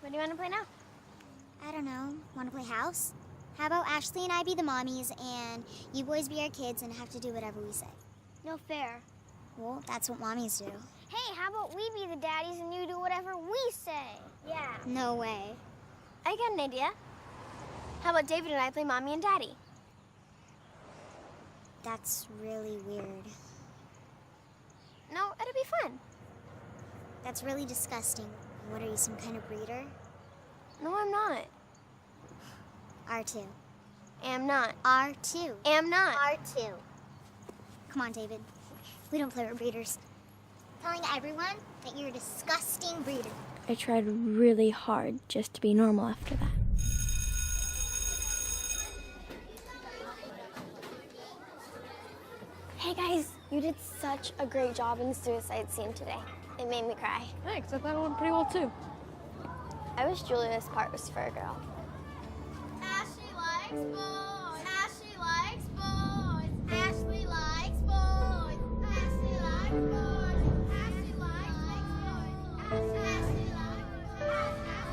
What do you want to play now? I don't know. Want to play house? How about Ashley and I be the mommies and you boys be our kids and have to do whatever we say? No fair. Well, that's what mommies do. Hey, how about we be the daddies and you do whatever we say? Yeah. No way. I got an idea. How about David and I play mommy and daddy? That's really weird. No, it'll be fun. That's really disgusting. What, are you some kind of breeder? No, I'm not. R2. Am not. R2. Am not. R2. Come on, David. We don't play with breeders. Telling everyone that you're a disgusting breeder. I tried really hard just to be normal after that. Hey guys, you did such a great job in the suicide scene today. It made me cry. Thanks, I thought it went pretty well too. I wish Julia's part was for a girl. Ashley likes boys. Ashley likes boys. Ashley likes boys. Ashley likes boys. Ashley likes boys. Ashley likes boys.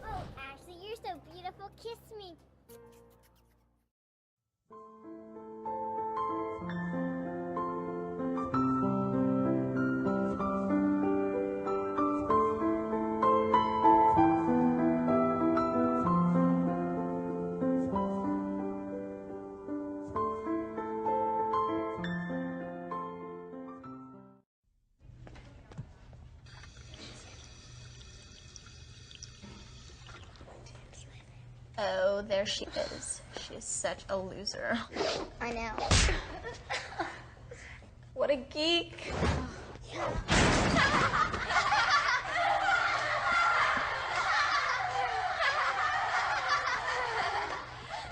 Oh, Ashley, you're so beautiful. Kiss me. Oh, there she is. She is such a loser. I know. What a geek.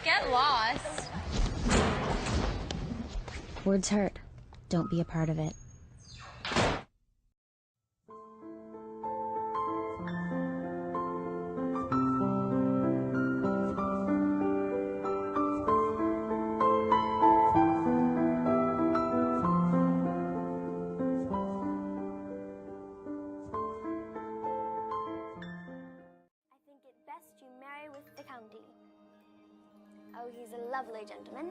Get lost. Words hurt. Don't be a part of it. I think it best you marry with the county. Oh, he's a lovely gentleman.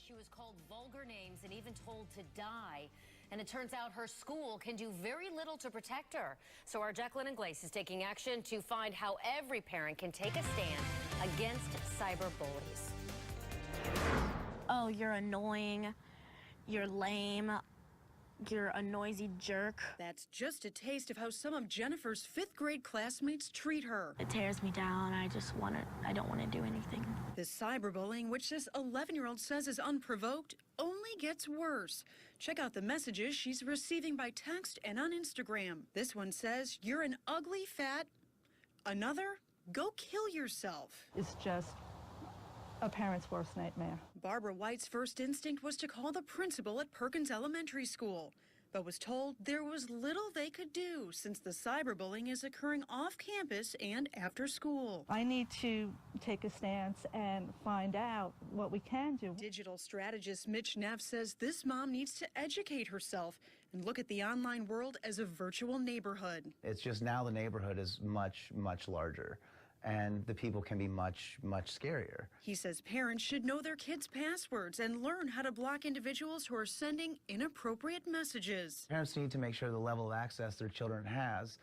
She was called vulgar names and even told to die. And it turns out her school can do very little to protect her. So our Jacqueline and Glace is taking action to find how every parent can take a stand against cyber bullies. Oh, you're annoying, you're lame, you're a noisy jerk. That's just a taste of how some of Jennifer's 5th grade classmates treat her. It tears me down. I don't want to do anything. This cyberbullying, which this 11-year-old says is unprovoked, only gets worse. Check out the messages she's receiving by text and on Instagram. This one says, "You're an ugly fat." Another, "Go kill yourself." It's just a parent's worst nightmare. Barbara White's first instinct was to call the principal at Perkins Elementary School, but was told there was little they could do since the cyberbullying is occurring off campus and after school. I need to take a stance and find out what we can do. Digital strategist Mitch Neff says this mom needs to educate herself and look at the online world as a virtual neighborhood. It's just now the neighborhood is much, much larger. and the people can be much, much scarier. He says parents should know their kids' passwords and learn how to block individuals who are sending inappropriate messages. Parents need to make sure the level of access their children has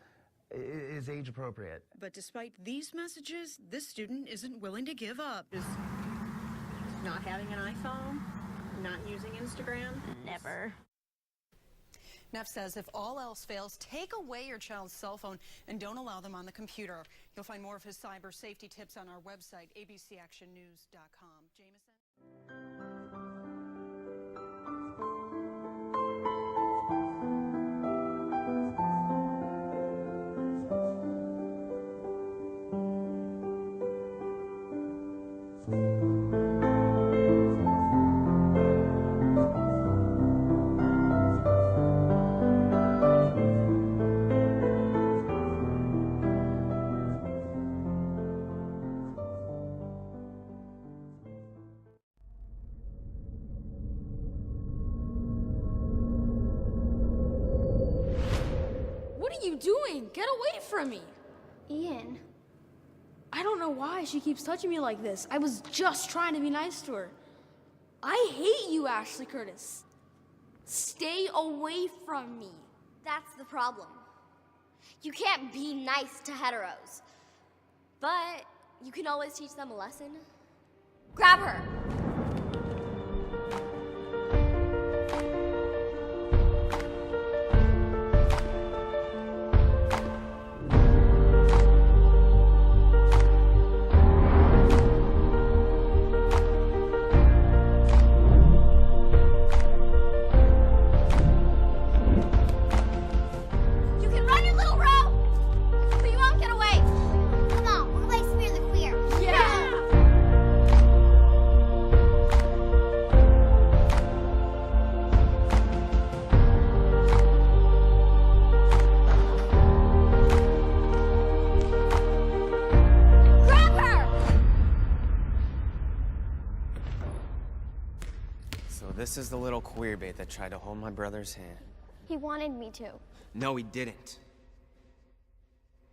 is age appropriate. But despite these messages, this student isn't willing to give up. Is not having an iPhone, not using Instagram? Never. Neff says if all else fails, take away your child's cell phone and don't allow them on the computer. You'll find more of his cyber safety tips on our website, abcactionnews.com. Jameson? What are you doing? Get away from me! Ian. I don't know why she keeps touching me like this. I was just trying to be nice to her. I hate you, Ashley Curtis. Stay away from me. That's the problem. You can't be nice to heteros. But you can always teach them a lesson. Grab her! This is the little queer bait that tried to hold my brother's hand. He wanted me to. No, he didn't.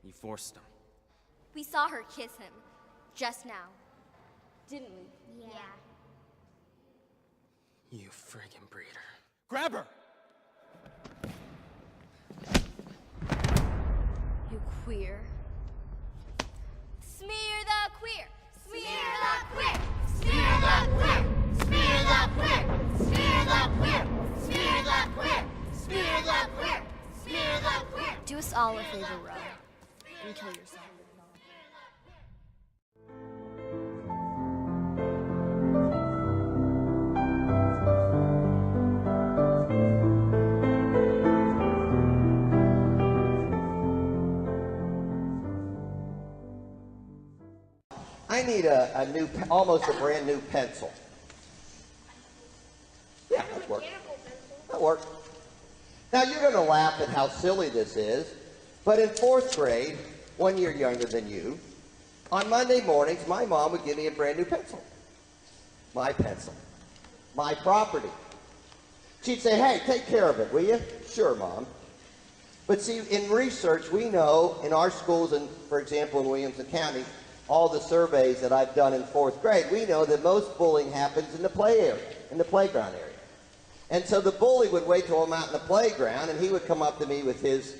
You forced him. We saw her kiss him just now. Didn't we? Yeah. You friggin' breeder. Grab her! You queer. Smear the queer! Smear the queer! Smear the queer! Smear the queer! Smear the queer! Smear the queer! Smear the queer! Smear the queer! Do us all a favor, Ro, and kill yourself. I need a new, almost a brand new pencil. Yeah, that works. That works. Now you're going to laugh at how silly this is, but in 4th grade, 1 year younger than you, on Monday mornings, my mom would give me a brand new pencil. My pencil. My property. She'd say, hey, take care of it, will you? Sure, Mom. But see, in research, we know in our schools, and for example, in Williamson County, all the surveys that I've done in 4th grade, we know that most bullying happens in the play area, in the playground area. And so the bully would wait till I'm out in the playground, and he would come up to me with his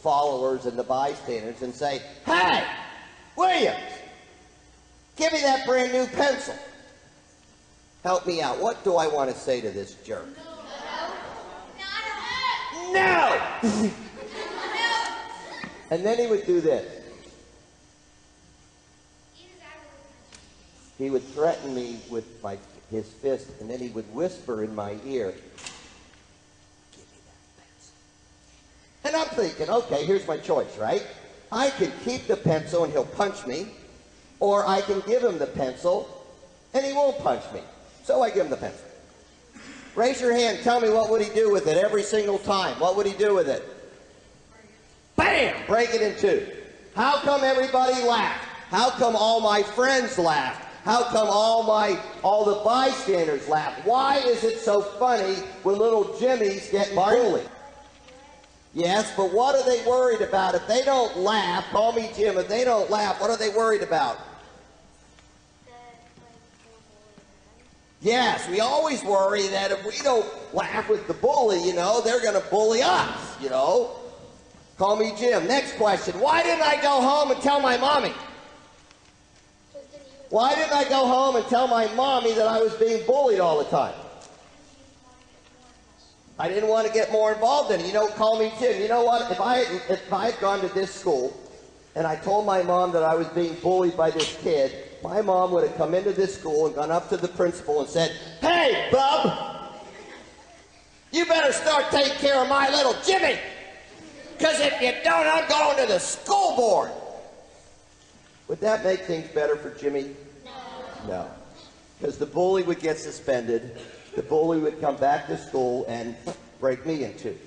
followers and the bystanders and say, hey, Williams, give me that brand new pencil. Help me out. What do I want to say to this jerk? No! And then he would do this. He would threaten me with his fist, and then he would whisper in my ear, give me that pencil. And I'm thinking, okay, here's my choice, right? I can keep the pencil and he'll punch me, or I can give him the pencil and he won't punch me. So I give him the pencil. Raise your hand, tell me what would he do with it every single time. What would he do with it? Bam! Break it in two. How come everybody laughed? How come all my friends laughed? How come all the bystanders laugh? Why is it so funny when little Jimmy's getting bullied? Yes, but what are they worried about? If they don't laugh, call me Jim, if they don't laugh, what are they worried about? Yes, we always worry that if we don't laugh with the bully, you know, they're going to bully us, you know. Call me Jim. Next question. Why didn't I go home and tell my mommy? Why didn't I go home and tell my mommy that I was being bullied all the time? I didn't want to get more involved in it. You know, call me Jim. You know what? If I had gone to this school and I told my mom that I was being bullied by this kid, my mom would have come into this school and gone up to the principal and said, "Hey, bub, you better start taking care of my little Jimmy, because if you don't, I'm going to the school board." Would that make things better for Jimmy? No. No. Because the bully would get suspended, the bully would come back to school and break me in two.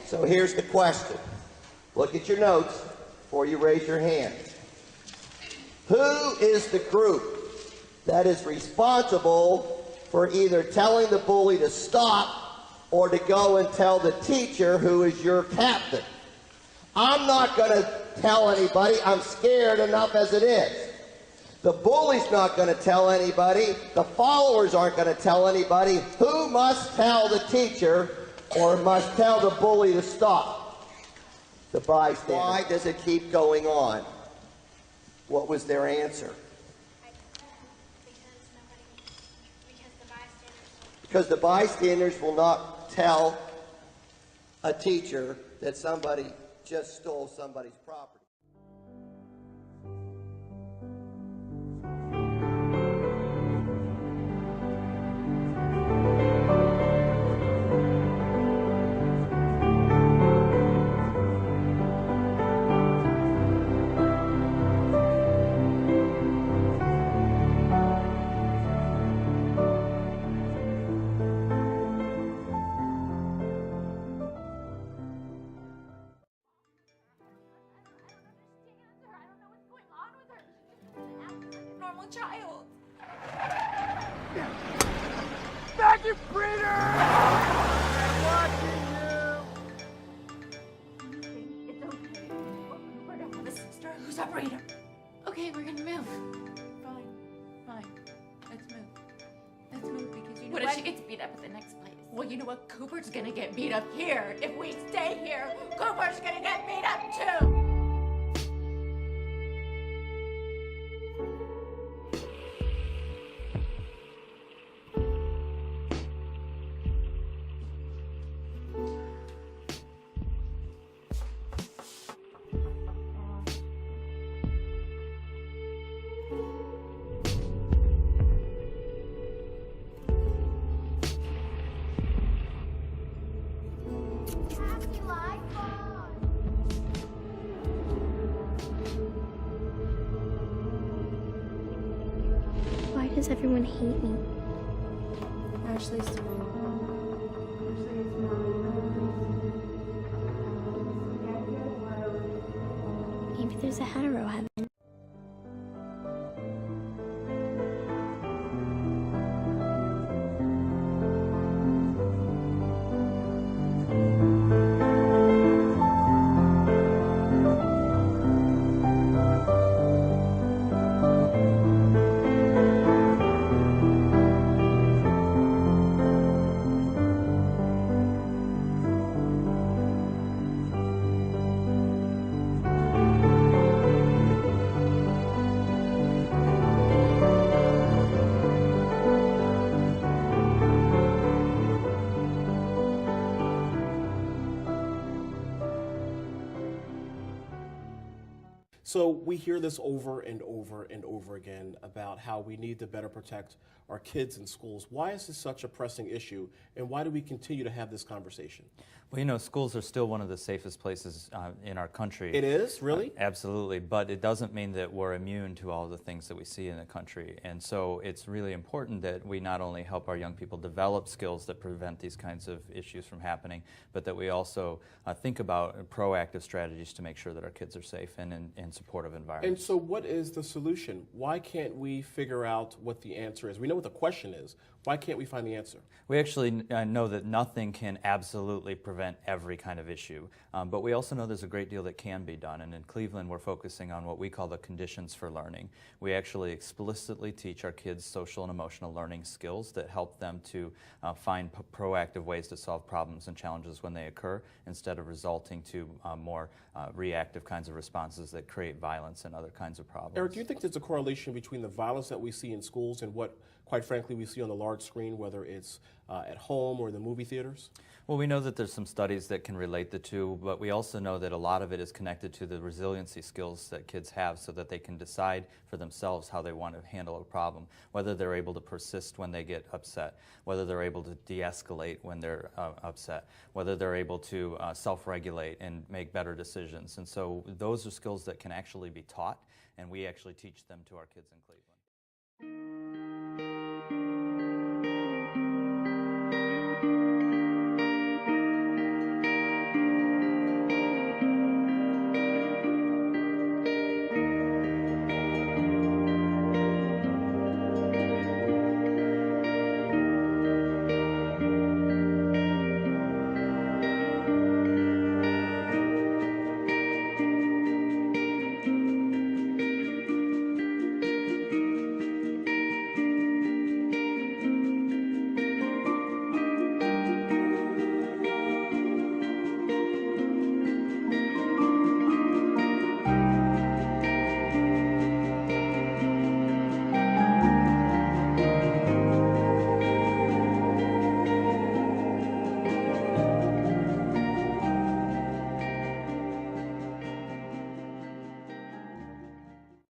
So here's the question. Look at your notes before you raise your hand. Who is the group that is responsible for either telling the bully to stop or to go and tell the teacher, who is your captain? I'm not going to tell anybody. I'm scared enough as it is. The bully's not going to tell anybody. The followers aren't going to tell anybody. Who must tell the teacher or must tell the bully to stop? The bystander. Why does it keep going on? What was their answer? Because the bystanders will not tell a teacher that somebody just stole somebody's property. Normal child. Vacuum breeder! I'm watching you! It's okay. We're gonna have a sister who's a breeder. Okay, we're gonna move. Fine. Let's move. Let's move because you know what? If she gets beat up at the next place? Well, you know what? Cooper's gonna get beat up here. If we stay here, Cooper's gonna get beat up too! Why does everyone hate me? Ashley's Maybe there's a hetero heaven. So we hear this over and over and over again about how we need to better protect our kids in schools. Why is this such a pressing issue, and why do we continue to have this conversation? Well, you know, schools are still one of the safest places in our country. It is? Really? Absolutely, but it doesn't mean that we're immune to all the things that we see in the country. And so it's really important that we not only help our young people develop skills that prevent these kinds of issues from happening, but that we also think about proactive strategies to make sure that our kids are safe. And in some supportive environment. And so what is the solution? Why can't we figure out what the answer is? We know what the question is. Why can't we find the answer? We actually know that nothing can absolutely prevent every kind of issue, but we also know there's a great deal that can be done. And in Cleveland, we're focusing on what we call the conditions for learning. We actually explicitly teach our kids social and emotional learning skills that help them to find proactive ways to solve problems and challenges when they occur, instead of resulting to more reactive kinds of responses that create violence and other kinds of problems. Eric, do you think there's a correlation between the violence that we see in schools and what, quite frankly, we see on the large screen, whether it's at home or in the movie theaters? Well, we know that there's some studies that can relate the two, but we also know that a lot of it is connected to the resiliency skills that kids have so that they can decide for themselves how they want to handle a problem, whether they're able to persist when they get upset, whether they're able to de-escalate when they're upset, whether they're able to self-regulate and make better decisions. And so those are skills that can actually be taught, and we actually teach them to our kids in Cleveland.